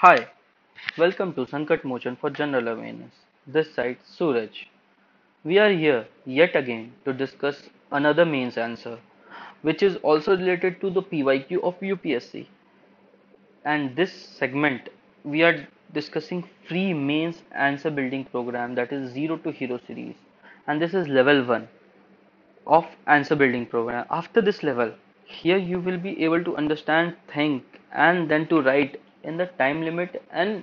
Hi, welcome to Sankat Mochan for General Awareness. This side Suraj. We are here yet again to discuss another mains answer, which is also related to the PYQ of UPSC. And this segment, we are discussing free mains answer building program that is Zero to Hero series. And this is level 1 of answer building program. After this level, here you will be able to understand, think, and then to write in the time limit and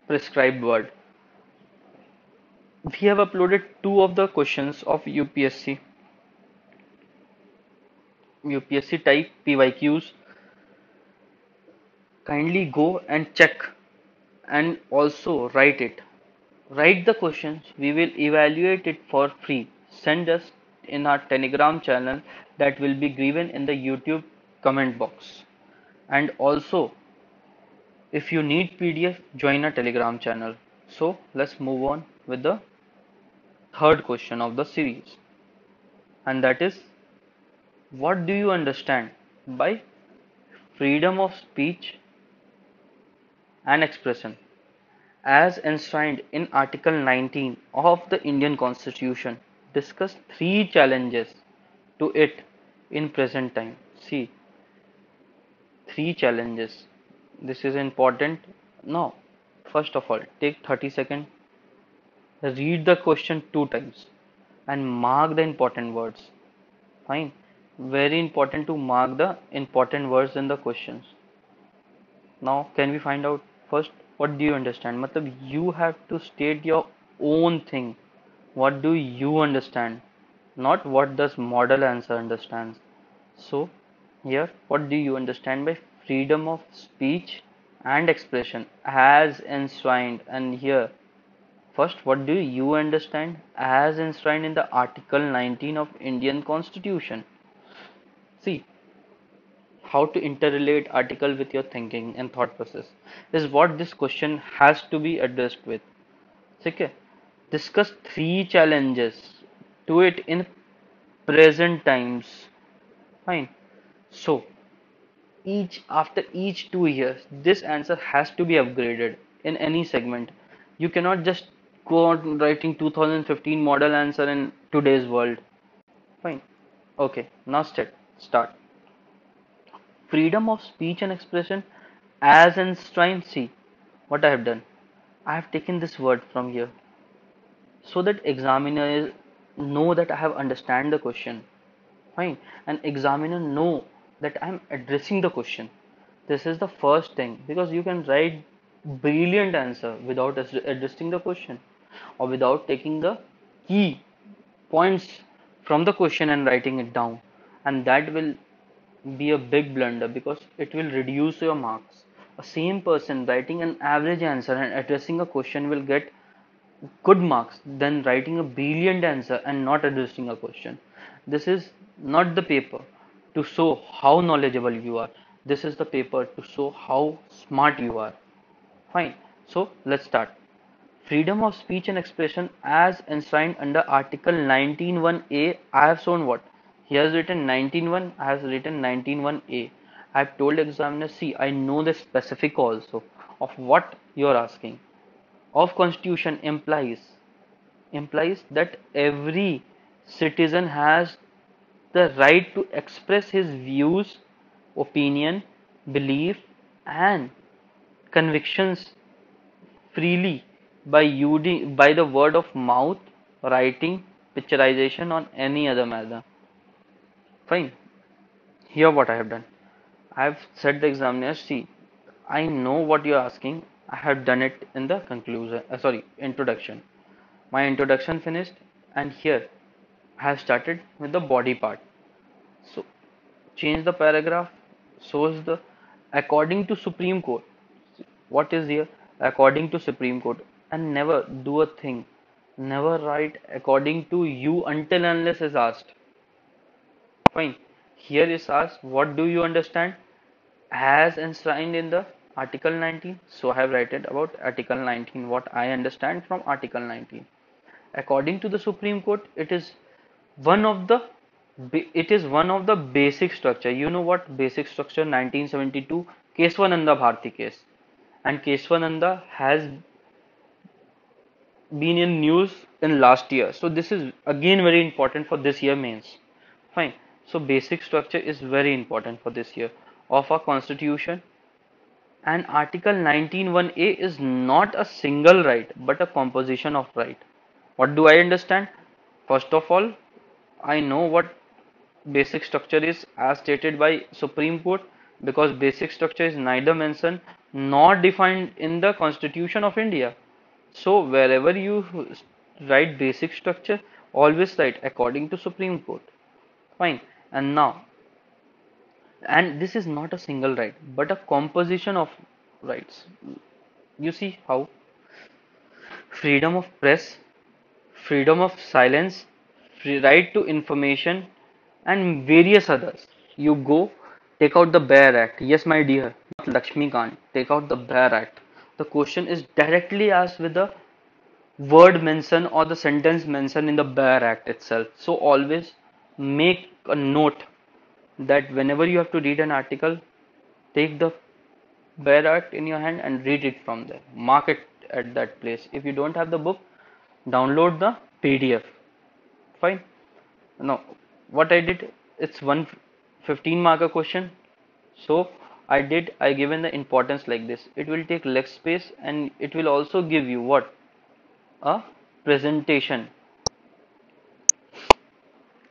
prescribed word. We have uploaded two of the questions of UPSC type PYQs. Kindly go and check and also write it. Write the questions. We will evaluate it for free. Send us in our Telegram channel that will be given in the YouTube comment box. And also, if you need PDF, join our Telegram channel. So let's move on with the third question of the series, and that is, what do you understand by freedom of speech and expression as enshrined in Article 19 of the Indian Constitution? Discuss three challenges to it in present time. See, three challenges. This is important. Now, first of all, take 30 seconds, read the question two times, and mark the important words. Fine. Very important to mark the important words in the questions. Now, can we find out first what do you understand? Matlab, you have to state your own thing. What do you understand? Not what does model answer understands. So, here, what do you understand by freedom of speech and expression as enshrined? And here, first, what do you understand as enshrined in the Article 19 of Indian Constitution? See, how to interrelate article with your thinking and thought process is what this question has to be addressed with. Okay, discuss three challenges to it in present times. Fine. So each after each 2 years, this answer has to be upgraded in any segment. You cannot just go on writing 2015 model answer in today's world. Fine. Okay, now start. Freedom of speech and expression as enshrined. See what I have done. I have taken this word from here so that examiner know that I have understand the question. Fine, and examiner know that I am addressing the question. This is the first thing, because you can write brilliant answer without addressing the question or without taking the key points from the question and writing it down, and that will be a big blunder because it will reduce your marks. A same person writing an average answer and addressing a question will get good marks than writing a brilliant answer and not addressing a question. This is not the paper to show how knowledgeable you are. This is the paper to show how smart you are. Fine. So let's start. Freedom of speech and expression as enshrined under Article 19(1)(a). I have shown what? He has written 19(1), I have written 19(1)(a). I have told examiner, see, I know the specific also of what you are asking. Of Constitution implies that every citizen has the right to express his views, opinion, belief, and convictions freely by the word of mouth, writing, picturization, or any other manner. Fine. Here what I have done. I have said the examiner, see, I know what you are asking. I have done it in the conclusion. Sorry, introduction. My introduction finished, and here I have started with the body part. So change the paragraph, shows the according to Supreme Court. What is here? According to Supreme Court, and never do a thing. Never write according to you until unless is asked. Fine. Here is asked, what do you understand as enshrined in the Article 19? So I have written about Article 19, what I understand from Article 19. According to the Supreme Court, one of the it is one of the basic structure. You know what basic structure? 1972 Keswananda Bharti case. and Keswananda has been in news in last year. So this is again very important for this year mains. Fine. So basic structure is very important for this year of our constitution. And Article 19(1)(a) is not a single right but a composition of right. What do I understand? First of all, I know what basic structure is as stated by Supreme Court, because basic structure is neither mentioned nor defined in the Constitution of India. So wherever you write basic structure, always write according to Supreme Court. Fine. And now, and this is not a single right, but a composition of rights. You see how freedom of press, freedom of silence, free right to information, and various others. You go, take out the Bare Act. Yes, my dear, not Lakshmi Kant. Take out the Bare Act. The question is directly asked with the word mention or the sentence mention in the Bare Act itself. So always make a note that whenever you have to read an article, take the Bare Act in your hand and read it from there. Mark it at that place. If you don't have the book, download the PDF. Fine. Now, what I did, it's one 15 marker question. So I given the importance like this. It will take less space and it will also give you what? A presentation.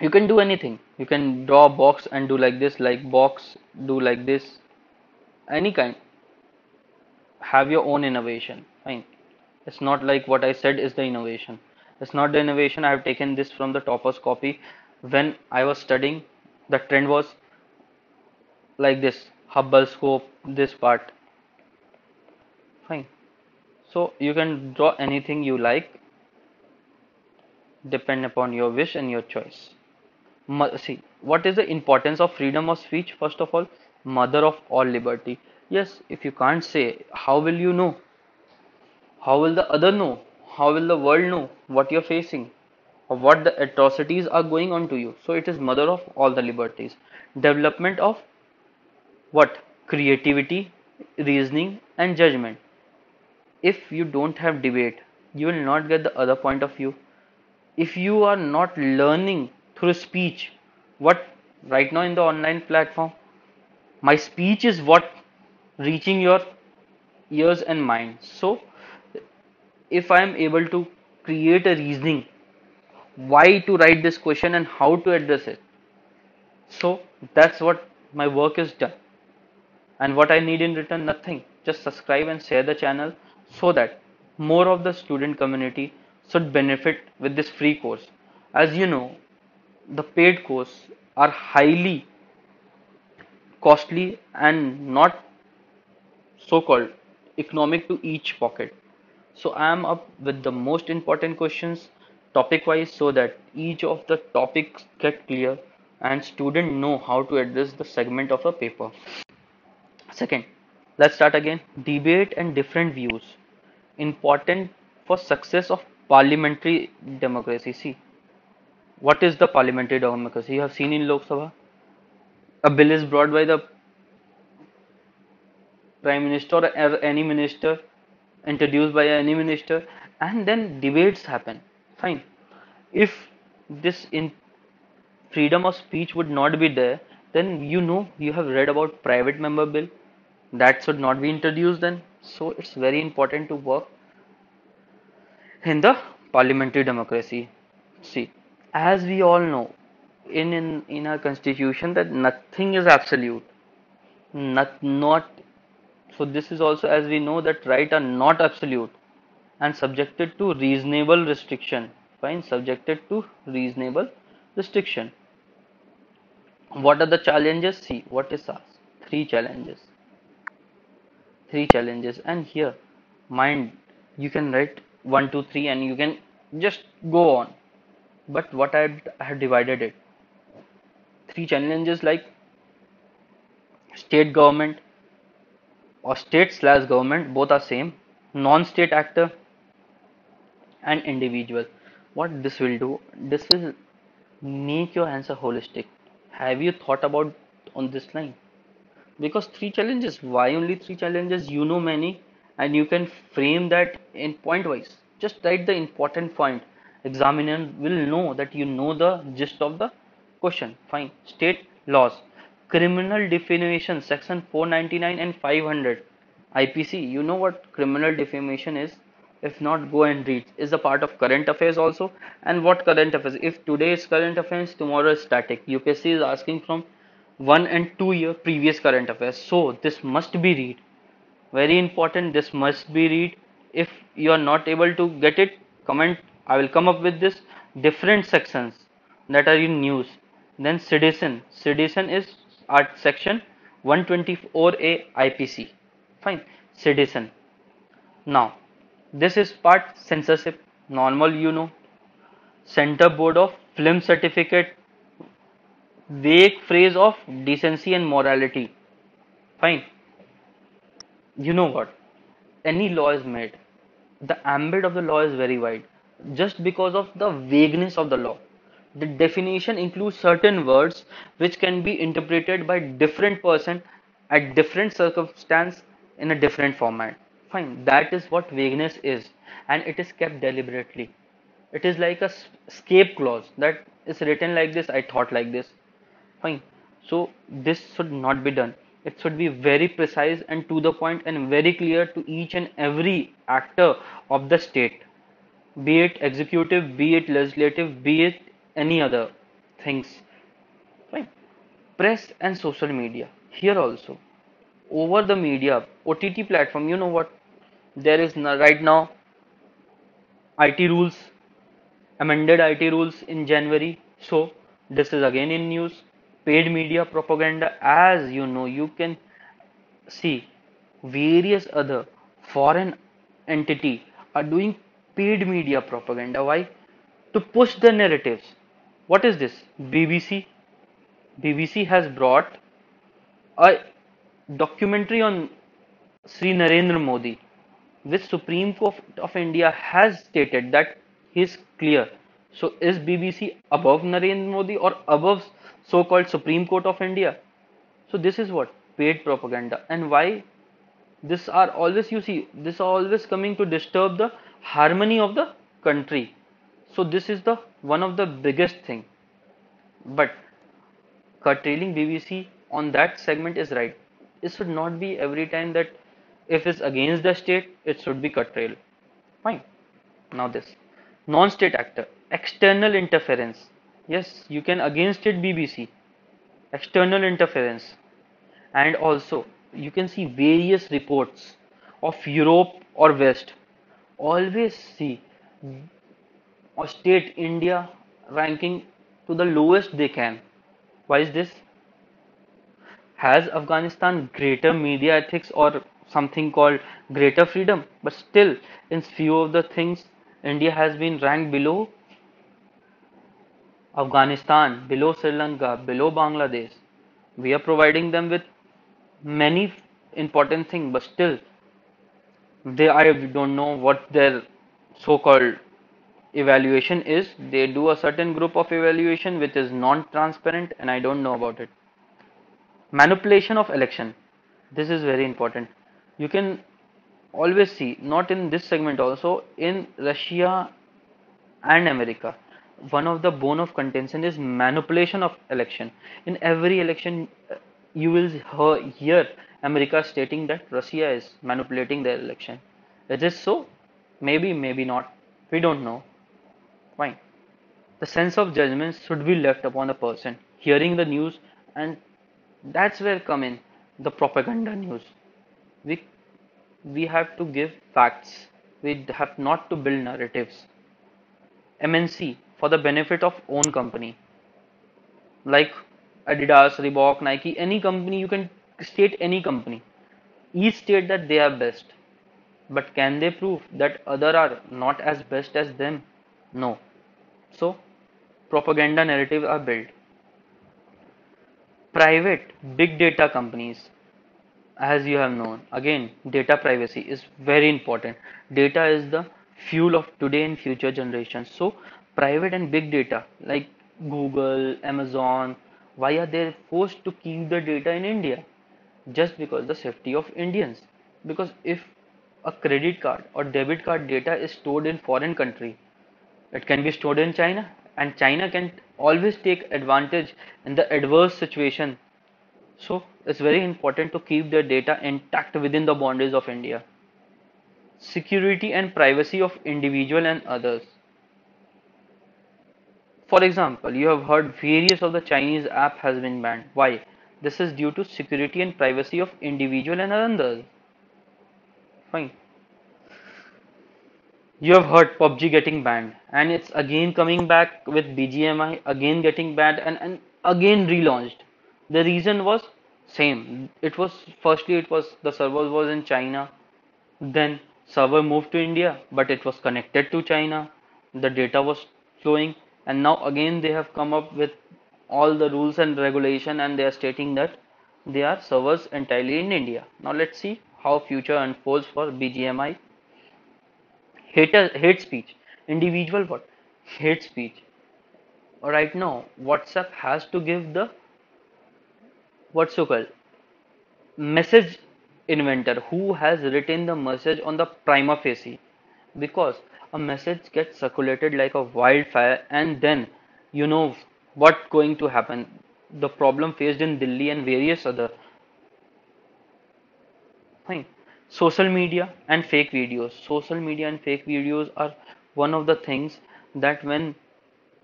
You can do anything. You can draw a box and do like this, like box, do like this, any kind. Have your own innovation. Fine. It's not like what I said is the innovation. It's not the innovation. I have taken this from the topper's copy. When I was studying, the trend was like this, Hubble scope, this part. Fine. So you can draw anything you like, depend upon your wish and your choice. See, what is the importance of freedom of speech? First of all, mother of all liberty. Yes, if you can't say, how will you know? How will the other know? How will the world know what you're facing or what the atrocities are going on to you? So it is mother of all the liberties. Development of what? Creativity, reasoning, and judgment. If you don't have debate, you will not get the other point of view. If you are not learning through speech, what right now in the online platform, my speech is what reaching your ears and mind. So if I am able to create a reasoning why to write this question and how to address it, so that's what my work is done. And what I need in return, nothing. Just subscribe and share the channel so that more of the student community should benefit with this free course. As you know, the paid course are highly costly and not so-called economic to each pocket. So I am up with the most important questions topic wise so that each of the topics get clear and student know how to address the segment of a paper. Second, let's start again. Debate and different views. Important for success of parliamentary democracy. See, what is the parliamentary democracy? You have seen in Lok Sabha. A bill is brought by the prime minister or any minister, introduced by any minister, and then debates happen. Fine. If this in freedom of speech would not be there, then you know you have read about private member bill that should not be introduced then. So it's very important to work in the parliamentary democracy. See, as we all know, in our constitution that nothing is absolute. Not so this is also as we know that right are not absolute and subjected to reasonable restriction. Fine, subjected to reasonable restriction. What are the challenges? See, what is asked? Three challenges. Three challenges, and here, mind, you can write one, two, three, and you can just go on. But what I had divided it. Three challenges like state government or state slash government, both are same. Non-state actor and individual. What this will do? This will make your answer holistic. Have you thought about on this line? Because three challenges. Why only three challenges? You know many. and you can frame that in point wise. Just write the important point. Examiner will know that you know the gist of the question. Fine. State laws. Criminal defamation, section 499 and 500. IPC. You know what criminal defamation is? If not, go and read. Is a part of current affairs also. And what current affairs? If today is current affairs, tomorrow is static. UPSC is asking from 1 and 2 year previous current affairs. So this must be read. Very important, this must be read. If you are not able to get it, comment. I will come up with this different sections that are in news. Then sedition is at section 124A IPC. Fine. Sedition. Now this is part censorship, normal, center board of film certificate, vague phrase of decency and morality. Fine. You know what, any law is made, the ambit of the law is very wide just because of the vagueness of the law. The definition includes certain words which can be interpreted by different person at different circumstance in a different format. Fine, that is what vagueness is, and it is kept deliberately. It is like a escape clause that is written like this, I thought like this. Fine. So this should not be done. It should be very precise and to the point and very clear to each and every actor of the state, be it executive, be it legislative, be it any other things. Fine. Press and social media. Here also, over the media, OTT platform, you know what? There is right now IT rules, amended IT rules in January. So this is again in news. Paid media propaganda, as you know, you can see various other foreign entity are doing paid media propaganda. Why? To push the narratives. What is this? BBC. BBC has brought a documentary on Sri Narendra Modi, which Supreme Court of India has stated that he is clear. So is BBC above Narendra Modi or above so-called Supreme Court of India? So this is what paid propaganda. And why this are always, you see, this are always coming to disturb the harmony of the country. So this is the one of the biggest thing. But curtailing BBC on that segment is right. It should not be every time that if it's against the state, it should be curtailed. Fine. Now this non-state actor, external interference. Yes, you can against it BBC, external interference, and also you can see various reports of Europe or West. Always see or state India ranking to the lowest they can. Why is this? Has Afghanistan greater media ethics or something called greater freedom? But still, in few of the things, India has been ranked below Afghanistan, below Sri Lanka, below Bangladesh. We are providing them with many important things, but still, I don't know what their so-called evaluation is. They do a certain group of evaluation which is non-transparent, and I don't know about it. Manipulation of election. This is very important. You can always see, not in this segment also, in Russia and America, one of the bone of contention is manipulation of election. In every election, you will hear America stating that Russia is manipulating their election. Is this so? Maybe, maybe not. We don't know. Fine. The sense of judgment should be left upon the person hearing the news, and that's where come in the propaganda news. We we have to give facts. We have not to build narratives. MNC for the benefit of own company, like Adidas, Reebok, Nike, any company, you can state any company. Each state that they are best, but can they prove that other are not as best as them? No. So propaganda narrative are built. Private big data companies, as you have known, again, data privacy is very important. Data is the fuel of today and future generations. So private and big data like Google, Amazon, why are they forced to keep the data in India? Just because the safety of Indians. Because if a credit card or debit card data is stored in foreign country, it can be stored in China, and China can always take advantage in the adverse situation. So it's very important to keep the data intact within the boundaries of India. Security and privacy of individual and others. For example, you have heard various of the Chinese app has been banned. Why? This is due to security and privacy of individual and others. Fine. You have heard PUBG getting banned, and it's again coming back with BGMI, again getting banned, and again relaunched. The reason was same. It was firstly it was the server was in China, then server moved to India, but it was connected to China. The data was flowing, and now again they have come up with all the rules and regulation, and they are stating that they are servers entirely in India. Now let's see how future unfolds for BGMI. Hate speech. Individual what? Hate speech. Right now, WhatsApp has to give the what's so called message inventor who has written the message on the prima facie, because a message gets circulated like a wildfire, and then you know what going to happen. The problem faced in Delhi and various other fine. Social media and fake videos. Social media and fake videos are one of the things that when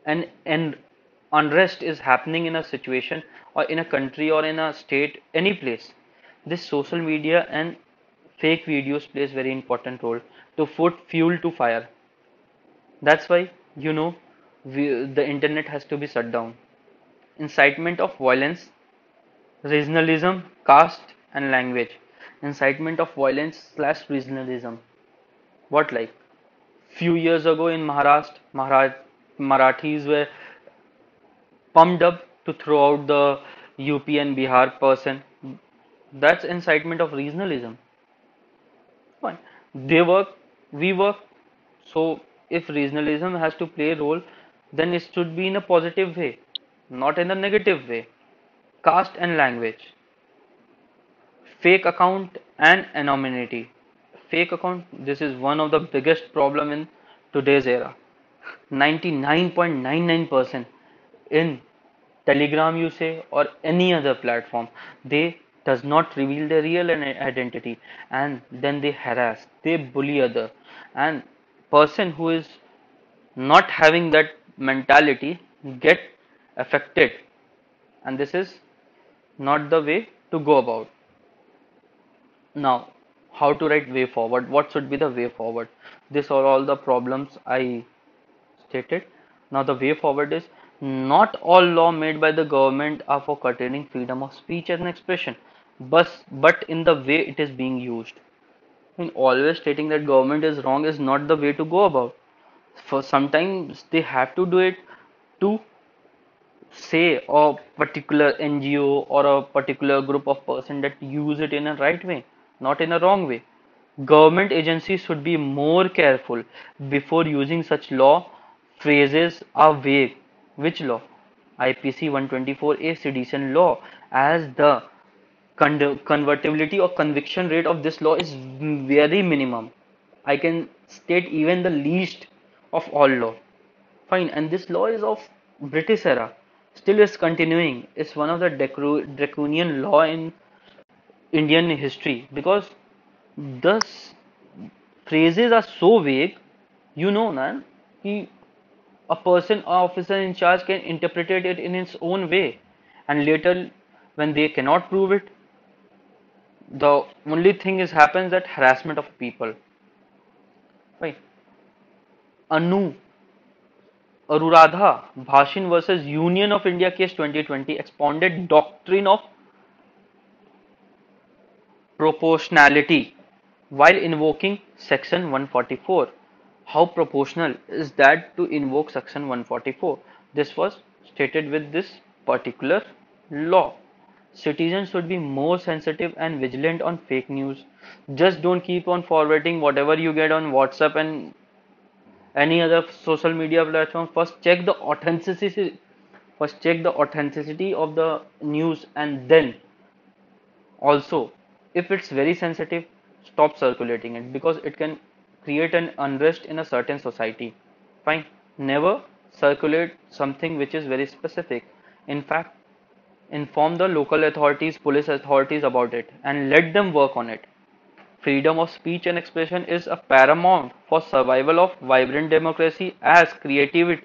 an unrest is happening in a situation or in a country or in a state, any place, this social media and fake videos plays very important role to put fuel to fire. That's why the internet has to be shut down. Incitement of violence, regionalism, caste, and language. Incitement of violence slash regionalism. What like? Few years ago in Marathis were pumped up to throw out the UP and Bihar person. That's incitement of regionalism. Fine. They work, we work. So if regionalism has to play a role, then it should be in a positive way, not in a negative way. Caste and language, fake account and anonymity. Fake account, this is one of the biggest problem in today's era. 99.99% in Telegram you say or any other platform, they does not reveal their real identity, and then they harass, they bully other, and person who is not having that mentality get affected, and this is not the way to go about. Now, how to write way forward? What should be the way forward? These are all the problems I stated. Now, the way forward is not all law made by the government are for curtailing freedom of speech and expression, but in the way it is being used. I mean, always stating that government is wrong is not the way to go about. For sometimes they have to do it to say a particular NGO or a particular group of person that use it in a right way, not in a wrong way. Government agencies should be more careful before using such law. Phrases are vague. Which law? IPC 124A sedition law, as the convertibility or conviction rate of this law is very minimum. I can state even the least of all law. Fine, and this law is of British era. Still is continuing. It's one of the draconian law in Indian history, because the phrases are so vague. Na, कि a person or officer in charge can interpret it in its own way, and later when they cannot prove it, the only thing is happens that harassment of people. Right? Anu Anuradha Bhashin versus Union of India case 2020 expounded doctrine of proportionality while invoking section 144. How proportional is that to invoke section 144? This was stated with this particular law. Citizens should be more sensitive and vigilant on fake news. Just don't keep on forwarding whatever you get on WhatsApp and any other social media platform. First check the authenticity of the news, and then also if it's very sensitive, stop circulating it because it can create an unrest in a certain society. Fine. Never circulate something which is very specific. In fact, inform the local authorities, police authorities about it and let them work on it. Freedom of speech and expression is a paramount for survival of vibrant democracy as creativity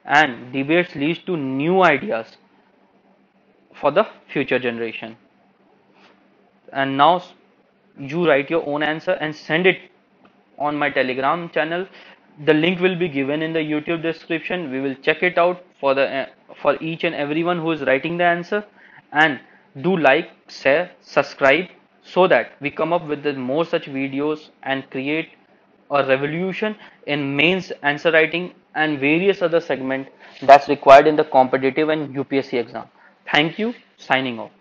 and debates leads to new ideas for the future generation. And now you write your own answer and send it on my Telegram channel. The link will be given in the YouTube description. We will check it out for each and everyone who is writing the answer. And do like, share, subscribe so that we come up with the more such videos and create a revolution in mains answer writing and various other segment that's required in the competitive and UPSC exam. Thank you. Signing off.